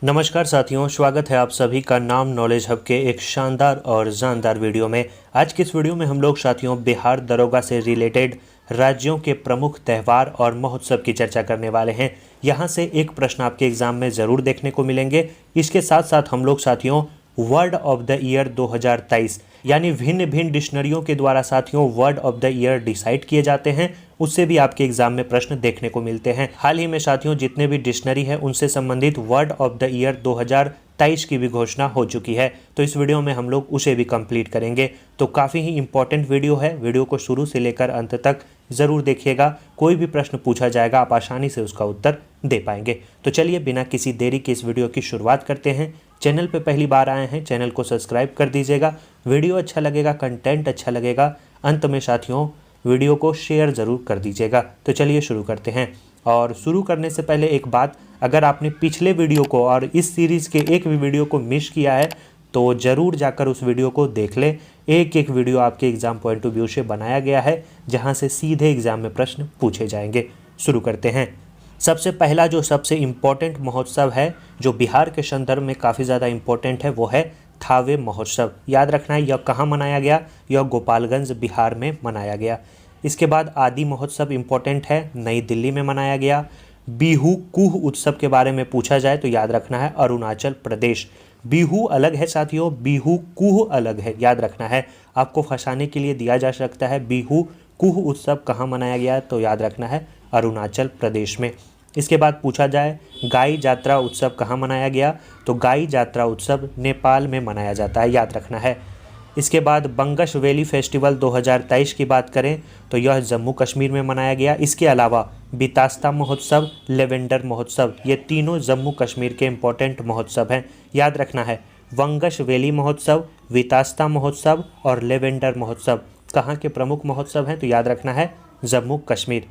नमस्कार साथियों, स्वागत है आप सभी का नाम नॉलेज हब के एक शानदार और जानदार वीडियो में। आज के इस वीडियो में हम लोग साथियों बिहार दरोगा से रिलेटेड राज्यों के प्रमुख त्यौहार और महोत्सव की चर्चा करने वाले हैं। यहाँ से एक प्रश्न आपके एग्जाम में ज़रूर देखने को मिलेंगे। इसके साथ साथ हम लोग साथियों वर्ड ऑफ द ईयर 2023 यानी भिन्न भिन्न डिक्शनरियों के द्वारा साथियों word of the year decide किए जाते हैं, उससे भी आपके एग्जाम में प्रश्न देखने को मिलते हैं। हाल ही में साथियों जितने भी डिक्शनरी है उनसे संबंधित वर्ड ऑफ द ईयर 2023 की भी घोषणा हो चुकी है, तो इस वीडियो में हम लोग उसे भी कंप्लीट करेंगे। तो काफ़ी ही इंपॉर्टेंट वीडियो है, वीडियो को शुरू से लेकर अंत तक ज़रूर देखिएगा। कोई भी प्रश्न पूछा जाएगा आप आसानी से उसका उत्तर दे पाएंगे। तो चलिए बिना किसी देरी के इस वीडियो की शुरुआत करते हैं। चैनल पे पहली बार आए हैं, चैनल को सब्सक्राइब कर दीजिएगा। वीडियो अच्छा लगेगा, कंटेंट अच्छा लगेगा, अंत में साथियों वीडियो को शेयर ज़रूर कर दीजिएगा। तो चलिए शुरू करते हैं। और शुरू करने से पहले एक बात, अगर आपने पिछले वीडियो को और इस सीरीज़ के एक भी वीडियो को मिस किया है तो ज़रूर जाकर उस वीडियो को देख लें। एक एक वीडियो आपके एग्ज़ाम पॉइंट ऑफ व्यू से बनाया गया है, जहां से सीधे एग्ज़ाम में प्रश्न पूछे जाएंगे। शुरू करते हैं। सबसे पहला जो सबसे इम्पोर्टेंट महोत्सव है जो बिहार के संदर्भ में काफ़ी ज़्यादा इम्पोर्टेंट है वो है थावे महोत्सव। याद रखना है यह कहाँ मनाया गया, यह गोपालगंज बिहार में मनाया गया। इसके बाद आदि महोत्सव इम्पोर्टेंट है, नई दिल्ली में मनाया गया। बिहू कुह उत्सव के बारे में पूछा जाए तो याद रखना है अरुणाचल प्रदेश। बिहू अलग है साथियों, बिहू कुह अलग है, याद रखना है। आपको फंसाने के लिए दिया जा सकता है बिहू कुह उत्सव कहाँ मनाया गया, तो याद रखना है अरुणाचल प्रदेश में। इसके बाद पूछा जाए गाई जात्रा उत्सव कहाँ मनाया गया, तो गाई जात्रा उत्सव नेपाल में मनाया जाता है, याद रखना है। इसके बाद बंगश वैली फेस्टिवल 2023 की बात करें तो यह जम्मू कश्मीर में मनाया गया। इसके अलावा बितास्ता महोत्सव, लेवेंडर महोत्सव, ये तीनों जम्मू कश्मीर के इम्पोर्टेंट महोत्सव हैं, याद रखना है। बंगश वैली महोत्सव, वितास्ता महोत्सव और लेवेंडर महोत्सव कहाँ के प्रमुख महोत्सव हैं, तो याद रखना है जम्मू कश्मीर।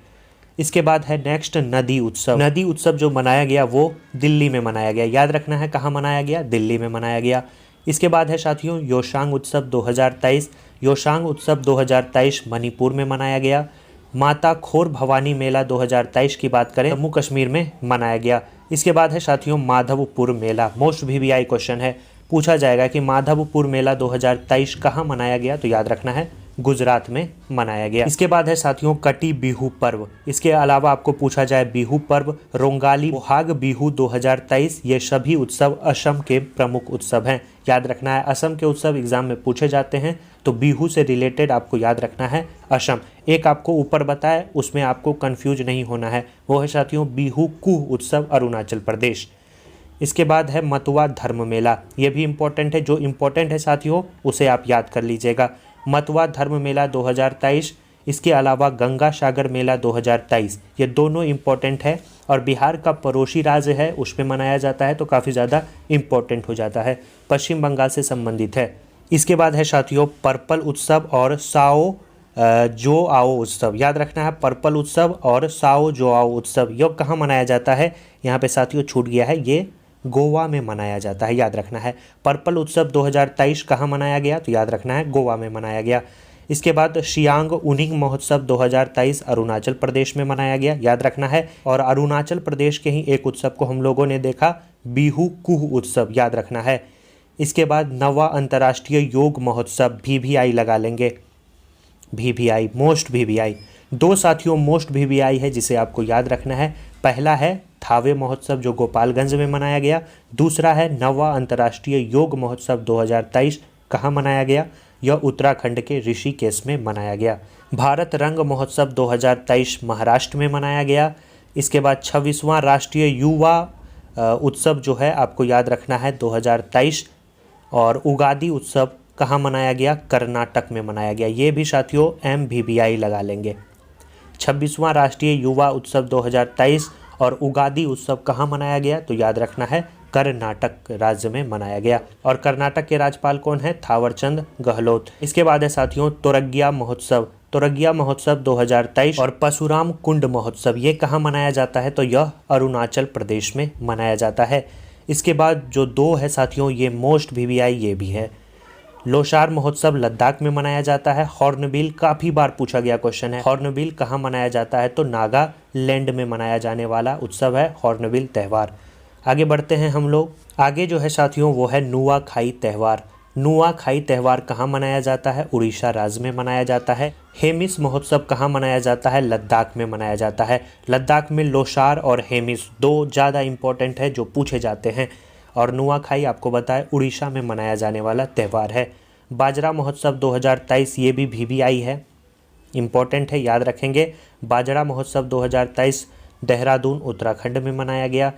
इसके बाद है नेक्स्ट नदी उत्सव। नदी उत्सव जो मनाया गया वो दिल्ली में मनाया गया, याद रखना है कहाँ मनाया गया, दिल्ली में मनाया गया। इसके बाद है साथियों योशांग उत्सव 2023। योशांग उत्सव 2023 मणिपुर में मनाया गया। माता खोर भवानी मेला 2023 की बात करें जम्मू कश्मीर में मनाया गया। इसके बाद है साथियों माधवपुर मेला। मोस्ट वीवीआई क्वेश्चन है, पूछा जाएगा कि माधवपुर मेला 2023 कहाँ मनाया गया, तो याद रखना है गुजरात में मनाया गया। इसके बाद है साथियों कटी बिहू पर्व। इसके अलावा आपको पूछा जाए बिहू पर्व, रोंगाली, बोहाग बिहू 2023, ये सभी उत्सव असम के प्रमुख उत्सव हैं, याद रखना है। असम के उत्सव एग्जाम में पूछे जाते हैं, तो बिहू से रिलेटेड आपको याद रखना है असम। एक आपको ऊपर बताया उसमें आपको कंफ्यूज नहीं होना है, वो है साथियों बिहू कुह उत्सव अरुणाचल प्रदेश। इसके बाद है मतुआ धर्म मेला, ये भी इम्पोर्टेंट है। जो इम्पोर्टेंट है साथियों उसे आप याद कर लीजिएगा। मतुआ धर्म मेला 2023, इसके अलावा गंगा सागर मेला 2023, ये दोनों इम्पोर्टेंट है और बिहार का पड़ोसी राज्य है उसमें मनाया जाता है, तो काफ़ी ज़्यादा इम्पोर्टेंट हो जाता है, पश्चिम बंगाल से संबंधित है। इसके बाद है साथियों पर्पल उत्सव और साओ जो आओ उत्सव, याद रखना है पर्पल उत्सव और साओ जो आओ उत्सव, यह कहाँ मनाया जाता है, यहाँ पे साथियों छूट गया है, ये गोवा में मनाया जाता है, याद रखना है। पर्पल उत्सव 2023 कहाँ मनाया गया, तो याद रखना है गोवा में मनाया गया। इसके बाद शियांग उनिंग महोत्सव 2023 अरुणाचल प्रदेश में मनाया गया, याद रखना है। और अरुणाचल प्रदेश के ही एक उत्सव को हम लोगों ने देखा बिहू कुह उत्सव, याद रखना है। इसके बाद नवा अंतर्राष्ट्रीय योग महोत्सव, VVI लगा लेंगे, VVI मोस्ट VVI। दो साथियों मोस्ट VVI है जिसे आपको याद रखना है। पहला है थावे महोत्सव जो गोपालगंज में मनाया गया, दूसरा है नवा अंतर्राष्ट्रीय योग महोत्सव 2023 कहाँ मनाया गया, यह उत्तराखंड के ऋषिकेश में मनाया गया। भारत रंग महोत्सव 2023 महाराष्ट्र में मनाया गया। इसके बाद 26वां राष्ट्रीय युवा उत्सव जो है आपको याद रखना है 2023, और उगादी उत्सव कहाँ मनाया गया, कर्नाटक में मनाया गया। ये भी साथियों MVVI लगा लेंगे। 26वां राष्ट्रीय युवा उत्सव 2023 और उगादी उत्सव कहाँ मनाया गया, तो याद रखना है कर्नाटक राज्य में मनाया गया। और कर्नाटक के राज्यपाल कौन है, थावरचंद गहलोत। इसके बाद है साथियों तोरगिया महोत्सव। तोरगिया महोत्सव 2023 और परशुराम कुंड महोत्सव, ये कहाँ मनाया जाता है, तो यह अरुणाचल प्रदेश में मनाया जाता है। इसके बाद जो दो है साथियों ये मोस्ट VVI ये भी है। लोसार महोत्सव लद्दाख में मनाया जाता है। हॉर्नबिल काफ़ी बार पूछा गया क्वेश्चन है, हॉर्नबिल कहाँ मनाया जाता है, तो नागालैंड में मनाया जाने वाला उत्सव है हॉर्नबिल त्यौहार। आगे बढ़ते हैं हम लोग। आगे जो है साथियों वो है नुआखाई त्यौहार। नुआखाई त्यौहार कहाँ मनाया जाता है? उड़ीसा राज्य में मनाया जाता है। हेमिस महोत्सव कहाँ मनाया जाता है? लद्दाख में मनाया जाता है। लद्दाख में लोसार और हेमिस दो ज़्यादा इम्पोर्टेंट है जो पूछे जाते हैं। और नुआखाई आपको बताए उड़ीसा में मनाया जाने वाला त्यौहार है। बाजरा महोत्सव 2023 ये भी VBI है, इम्पोर्टेंट है, याद रखेंगे। बाजरा महोत्सव 2023 देहरादून उत्तराखंड में मनाया गया।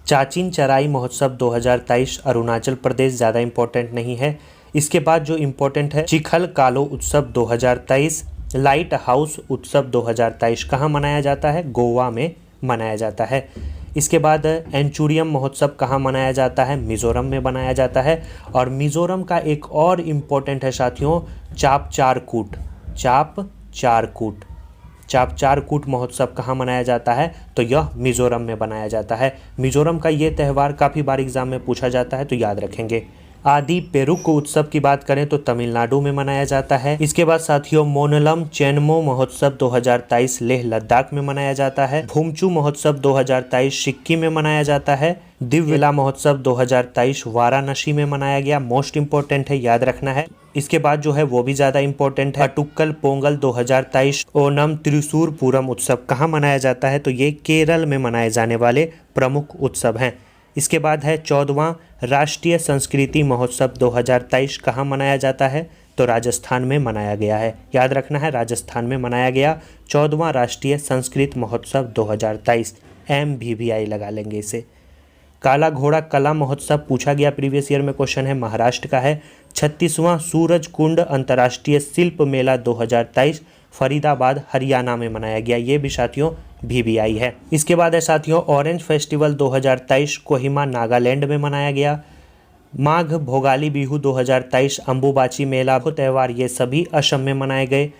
चाचिन चराई महोत्सव 2023 अरुणाचल प्रदेश, ज़्यादा इम्पोर्टेंट नहीं है। इसके बाद जो इम्पोर्टेंट है चिखल कालो उत्सव 2023, लाइट हाउस उत्सव 2023 कहाँ मनाया जाता है? गोवा में मनाया जाता है। इसके बाद एंचुरियम महोत्सव कहाँ मनाया जाता है? मिज़ोरम में मनाया जाता है। और मिज़ोरम का एक और इम्पोर्टेंट है साथियों चापचारकूट। चापचारकूट महोत्सव कहाँ मनाया जाता है? तो यह मिज़ोरम में बनाया जाता है। मिज़ोरम का ये त्यौहार काफ़ी बार एग्जाम में पूछा जाता है तो याद रखेंगे। आदि पेरुक उत्सव की बात करें तो तमिलनाडु में मनाया जाता है। इसके बाद साथियों मोनलम चेनमो महोत्सव 2023 लेह लद्दाख में मनाया जाता है। भूमचू महोत्सव 2023 सिक्किम में मनाया जाता है। दिव्यला महोत्सव 2023 वाराणसी में मनाया गया, मोस्ट इम्पोर्टेंट है, याद रखना है। इसके बाद जो है वो भी ज़्यादा इम्पोर्टेंट है अटुक्कल पोंगल 2023 ओनम त्रिशूर पूरम उत्सव कहाँ मनाया जाता है? तो ये केरल में मनाए जाने वाले प्रमुख उत्सव हैं। इसके बाद है 14वां राष्ट्रीय संस्कृति महोत्सव 2023 कहाँ मनाया जाता है? तो राजस्थान में मनाया गया है, याद रखना है, राजस्थान में मनाया गया 14वां राष्ट्रीय संस्कृत महोत्सव 2023, MVVI लगा लेंगे इसे। काला घोड़ा कला महोत्सव पूछा गया, प्रीवियस ईयर में क्वेश्चन है, महाराष्ट्र का है। 36वां सूरज कुंड अंतर्राष्ट्रीय शिल्प मेला 2023 फरीदाबाद हरियाणा में मनाया गया, ये भी साथियों VBI है। इसके बाद है साथियों ऑरेंज फेस्टिवल 2023 कोहिमा नागालैंड में मनाया गया। माघ भोगाली बिहू 2023 अंबुबाची मेला त्यौहार ये सभी असम में मनाए गए।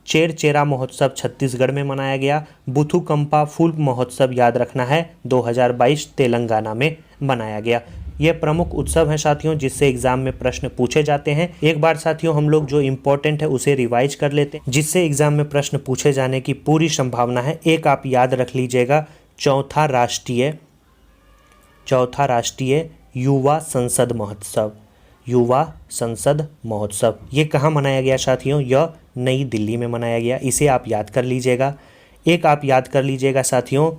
चेरचेरा महोत्सव छत्तीसगढ़ में मनाया गया। बुथुकंपा फूल महोत्सव याद रखना है 2022 तेलंगाना में मनाया गया। ये प्रमुख उत्सव हैं साथियों जिससे एग्जाम में प्रश्न पूछे जाते हैं। एक बार साथियों हम लोग जो इम्पोर्टेंट है उसे रिवाइज कर लेते हैं जिससे एग्जाम में प्रश्न पूछे जाने की पूरी संभावना है। एक आप याद रख लीजिएगा, चौथा राष्ट्रीय युवा संसद महोत्सव ये कहाँ मनाया गया साथियों? यह नई दिल्ली में मनाया गया, इसे आप याद कर लीजिएगा। एक आप याद कर लीजिएगा साथियों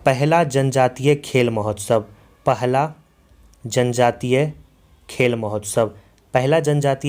पहला जनजातीय खेल महोत्सव पहला जनजातीय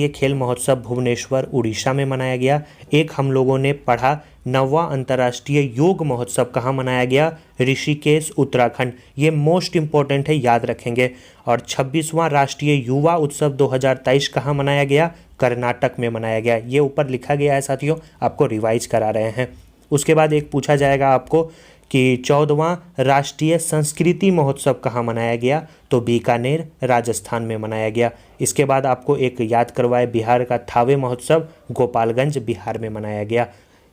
खेल महोत्सव भुवनेश्वर उड़ीसा में मनाया गया। एक हम लोगों ने पढ़ा 9वां अंतर्राष्ट्रीय योग महोत्सव कहाँ मनाया गया? ऋषिकेश उत्तराखंड, ये मोस्ट इम्पोर्टेंट है, याद रखेंगे। और 26वां राष्ट्रीय युवा उत्सव 2023 कहाँ मनाया गया? कर्नाटक में मनाया गया, ये ऊपर लिखा गया है साथियों, आपको रिवाइज करा रहे हैं। उसके बाद एक पूछा जाएगा आपको कि 14वां राष्ट्रीय संस्कृति महोत्सव कहाँ मनाया गया? तो बीकानेर राजस्थान में मनाया गया। इसके बाद आपको एक याद करवाए बिहार का थावे महोत्सव गोपालगंज बिहार में मनाया गया।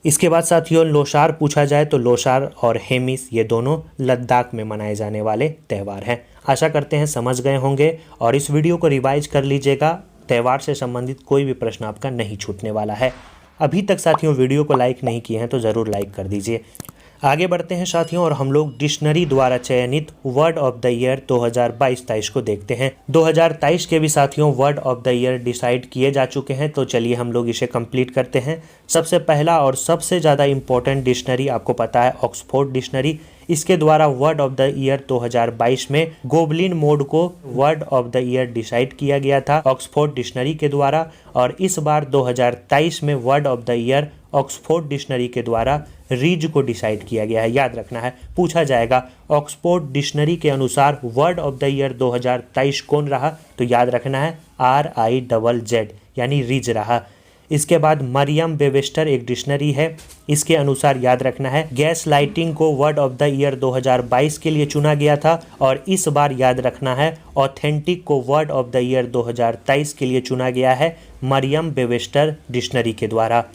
इसके बाद साथियों लोसार पूछा जाए तो लोसार और हेमिस ये दोनों लद्दाख में मनाए जाने वाले त्यौहार हैं। आशा करते हैं समझ गए होंगे और इस वीडियो को रिवाइज कर लीजिएगा, त्यौहार से संबंधित कोई भी प्रश्न आपका नहीं छूटने वाला है। अभी तक साथियों वीडियो को लाइक नहीं किए हैं तो ज़रूर लाइक कर दीजिए। आगे बढ़ते हैं साथियों और हम लोग डिक्शनरी द्वारा चयनित वर्ड ऑफ द ईयर 2022-23 को देखते हैं। 2023 के भी साथियों word of the year decide किए जा चुके हैं, तो चलिए हम लोग इसे कंप्लीट करते हैं। सबसे पहला और सबसे ज़्यादा इम्पोर्टेंट डिक्शनरी आपको पता है ऑक्सफोर्ड डिक्शनरी। इसके द्वारा वर्ड ऑफ द ईयर 2022 में गोबलिन मोड को word of the year decide किया गया था ऑक्सफोर्ड डिक्शनरी के द्वारा। और इस बार 2023 में word of the year Oxford dictionary के द्वारा रीज को डिसाइड किया गया है, याद रखना है। पूछा जाएगा ऑक्सफोर्ड डिक्शनरी के अनुसार वर्ड ऑफ द ईयर 2023 कौन रहा? तो याद रखना है RIZZ यानी रीज रहा। इसके बाद मरियम वेबस्टर एक डिक्शनरी है, इसके अनुसार याद रखना है गैस लाइटिंग को वर्ड ऑफ द ईयर 2022 के लिए चुना गया था। और इस बार याद रखना है ऑथेंटिक को वर्ड ऑफ द ईयर 2023 के लिए चुना गया है मरियम वेबस्टर डिक्शनरी के द्वारा।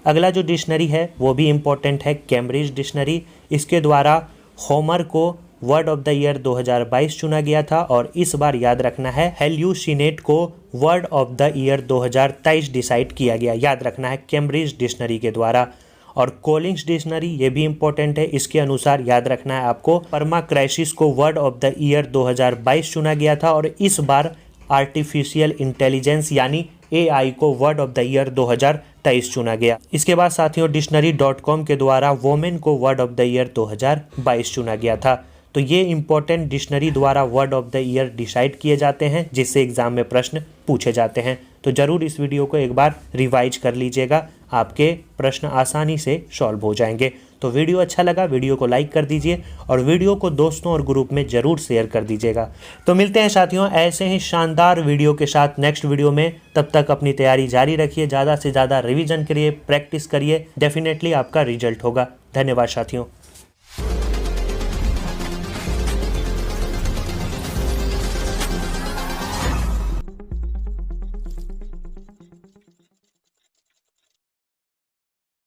अगला जो डिक्शनरी है वो भी इम्पोर्टेंट है, कैम्ब्रिज डिक्शनरी। इसके द्वारा होमर को वर्ड ऑफ द ईयर 2022 चुना गया था। और इस बार याद रखना है हेल्यूसिनेट को word of the year 2023 decide किया गया, याद रखना है कैम्ब्रिज डिक्शनरी के द्वारा। और कोलिंग्स डिक्शनरी ये भी इम्पोर्टेंट है, इसके अनुसार याद रखना है आपको परमा क्राइसिस को वर्ड ऑफ द ईयर 2022 चुना गया था और इस बार आर्टिफिशियल इंटेलिजेंस यानी AI को वर्ड ऑफ द ईयर 2023 चुना गया। इसके बाद साथियों डिक्शनरी.com के द्वारा वोमेन को वर्ड ऑफ द ईयर 2022 चुना गया था। तो ये इंपॉर्टेंट डिक्शनरी द्वारा word of the year decide किए जाते हैं जिससे एग्जाम में प्रश्न पूछे जाते हैं। तो जरूर इस वीडियो को एक बार रिवाइज कर लीजिएगा, आपके प्रश्न आसानी से सॉल्व हो जाएंगे। तो वीडियो अच्छा लगा वीडियो को लाइक कर दीजिए और वीडियो को दोस्तों और ग्रुप में जरूर शेयर कर दीजिएगा। तो मिलते हैं साथियों ऐसे ही शानदार वीडियो के साथ नेक्स्ट वीडियो में। तब तक अपनी तैयारी जारी रखिए, ज़्यादा से ज़्यादा रिवीजन करिए, प्रैक्टिस करिए, डेफिनेटली आपका रिजल्ट होगा। धन्यवाद साथियों।